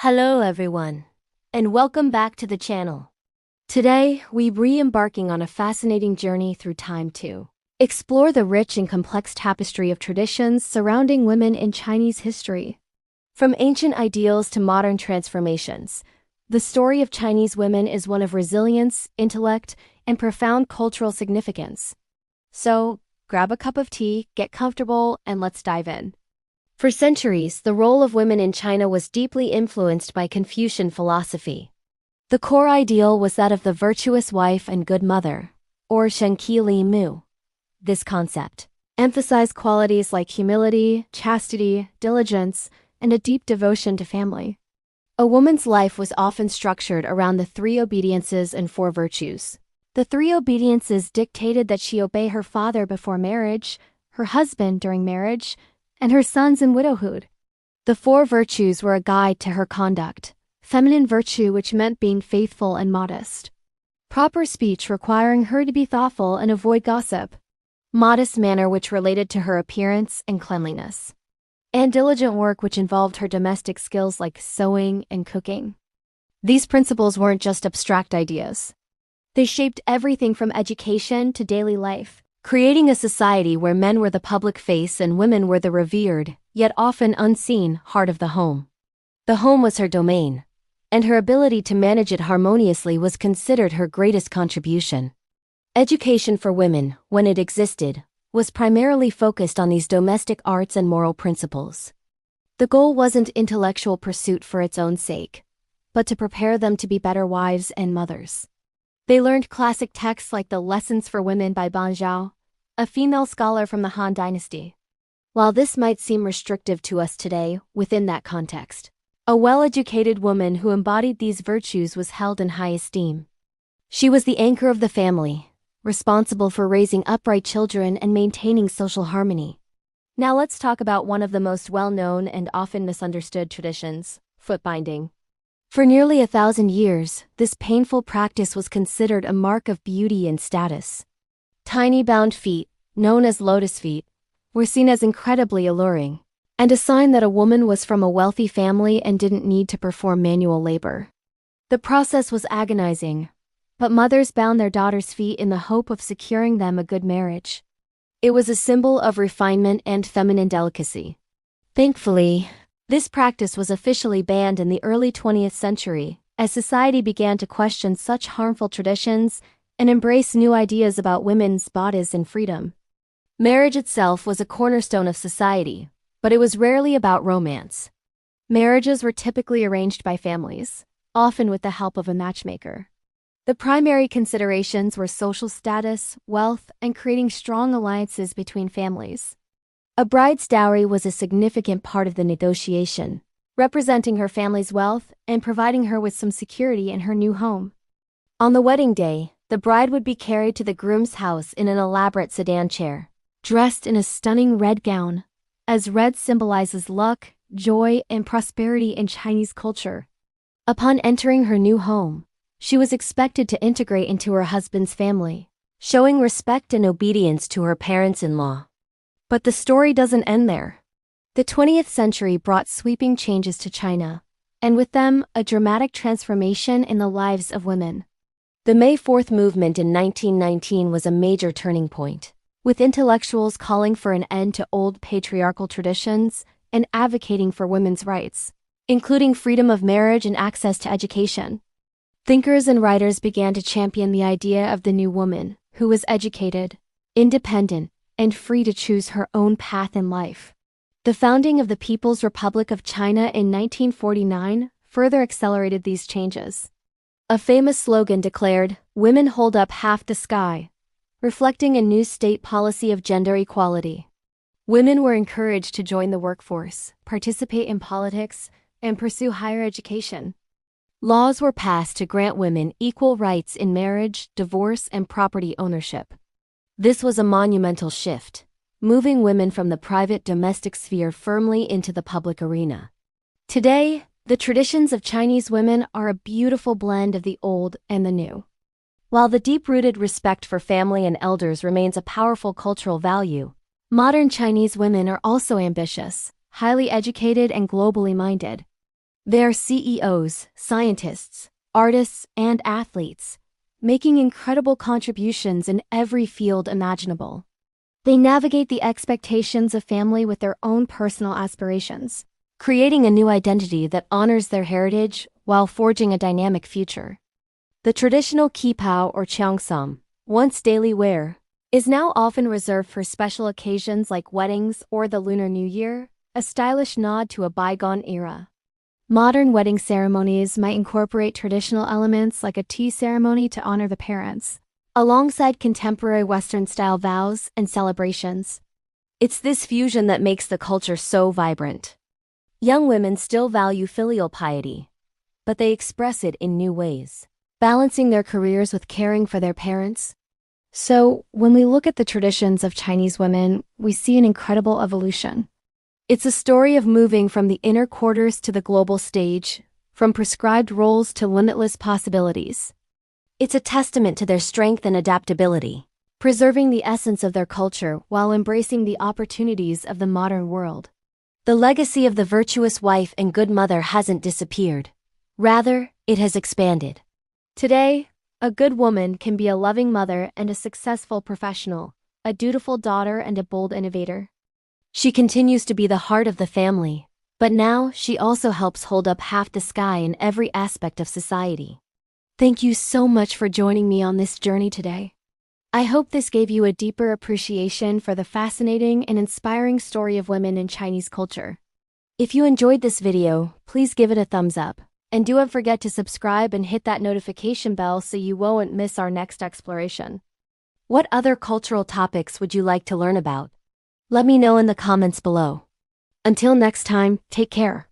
Hello everyone, and welcome back to the channel. Today, we re-embarking on a fascinating journey through time to explore the rich and complex tapestry of traditions surrounding women in Chinese history. From ancient ideals to modern transformations, the story of Chinese women is one of resilience, intellect, and profound cultural significance. So, grab a cup of tea, get comfortable, and let's dive in. For centuries, the role of women in China was deeply influenced by Confucian philosophy. The core ideal was that of the virtuous wife and good mother, or Shenqi Li Mu. This concept emphasized qualities like humility, chastity, diligence, and a deep devotion to family. A woman's life was often structured around the three obediences and four virtues. The three obediences dictated that she obey her father before marriage, her husband during marriage, and her sons in widowhood. The four virtues were a guide to her conduct: feminine virtue, which meant being faithful and modest; proper speech, requiring her to be thoughtful and avoid gossip; modest manner, which related to her appearance and cleanliness; and diligent work, which involved her domestic skills like sewing and cooking. These principles weren't just abstract ideas. They shaped everything from education to daily life, creating a society where men were the public face and women were the revered, yet often unseen, heart of the home. The home was her domain, and her ability to manage it harmoniously was considered her greatest contribution. Education for women, when it existed, was primarily focused on these domestic arts and moral principles. The goal wasn't intellectual pursuit for its own sake, but to prepare them to be better wives and mothers. They learned classic texts like the Lessons for Women by Zhao, a female scholar from the Han Dynasty. While this might seem restrictive to us today, within that context, a well-educated woman who embodied these virtues was held in high esteem. She was the anchor of the family, responsible for raising upright children and maintaining social harmony. Now let's talk about one of the most well-known and often misunderstood traditions: foot binding. For nearly 1,000 years, this painful practice was considered a mark of beauty and status. Tiny bound feet, known as lotus feet, were seen as incredibly alluring, and a sign that a woman was from a wealthy family and didn't need to perform manual labor. The process was agonizing, but mothers bound their daughters' feet in the hope of securing them a good marriage. It was a symbol of refinement and feminine delicacy. Thankfully, this practice was officially banned in the early 20th century, as society began to question such harmful traditions and embrace new ideas about women's bodies and freedom. Marriage itself was a cornerstone of society, but it was rarely about romance. Marriages were typically arranged by families, often with the help of a matchmaker. The primary considerations were social status, wealth, and creating strong alliances between families. A bride's dowry was a significant part of the negotiation, representing her family's wealth and providing her with some security in her new home. On the wedding day, the bride would be carried to the groom's house in an elaborate sedan chair, dressed in a stunning red gown, as red symbolizes luck, joy, and prosperity in Chinese culture. Upon entering her new home, she was expected to integrate into her husband's family, showing respect and obedience to her parents-in-law. But the story doesn't end there. The 20th century brought sweeping changes to China, and with them, a dramatic transformation in the lives of women. The May 4th movement in 1919 was a major turning point, with intellectuals calling for an end to old patriarchal traditions and advocating for women's rights, including freedom of marriage and access to education. Thinkers and writers began to champion the idea of the new woman, who was educated, independent, and free to choose her own path in life. The founding of the People's Republic of China in 1949 further accelerated these changes. A famous slogan declared, "Women hold up half the sky," reflecting a new state policy of gender equality. Women were encouraged to join the workforce, participate in politics, and pursue higher education. Laws were passed to grant women equal rights in marriage, divorce, and property ownership. This was a monumental shift, moving women from the private domestic sphere firmly into the public arena. Today, the traditions of Chinese women are a beautiful blend of the old and the new. While the deep-rooted respect for family and elders remains a powerful cultural value, modern Chinese women are also ambitious, highly educated, and globally minded. They are CEOs, scientists, artists, and athletes, making incredible contributions in every field imaginable. They navigate the expectations of family with their own personal aspirations, creating a new identity that honors their heritage while forging a dynamic future. The traditional qipao or cheongsam, once daily wear, is now often reserved for special occasions like weddings or the Lunar New Year, a stylish nod to a bygone era. Modern wedding ceremonies might incorporate traditional elements like a tea ceremony to honor the parents, alongside contemporary Western-style vows and celebrations. It's this fusion that makes the culture so vibrant. Young women still value filial piety, but they express it in new ways, balancing their careers with caring for their parents. So, when we look at the traditions of Chinese women, we see an incredible evolution. It's a story of moving from the inner quarters to the global stage, from prescribed roles to limitless possibilities. It's a testament to their strength and adaptability, preserving the essence of their culture while embracing the opportunities of the modern world. The legacy of the virtuous wife and good mother hasn't disappeared. Rather, it has expanded. Today, a good woman can be a loving mother and a successful professional, a dutiful daughter and a bold innovator. She continues to be the heart of the family, but now she also helps hold up half the sky in every aspect of society. Thank you so much for joining me on this journey today. I hope this gave you a deeper appreciation for the fascinating and inspiring story of women in Chinese culture. If you enjoyed this video, please give it a thumbs up. And don't forget to subscribe and hit that notification bell so you won't miss our next exploration. What other cultural topics would you like to learn about? Let me know in the comments below. Until next time, take care.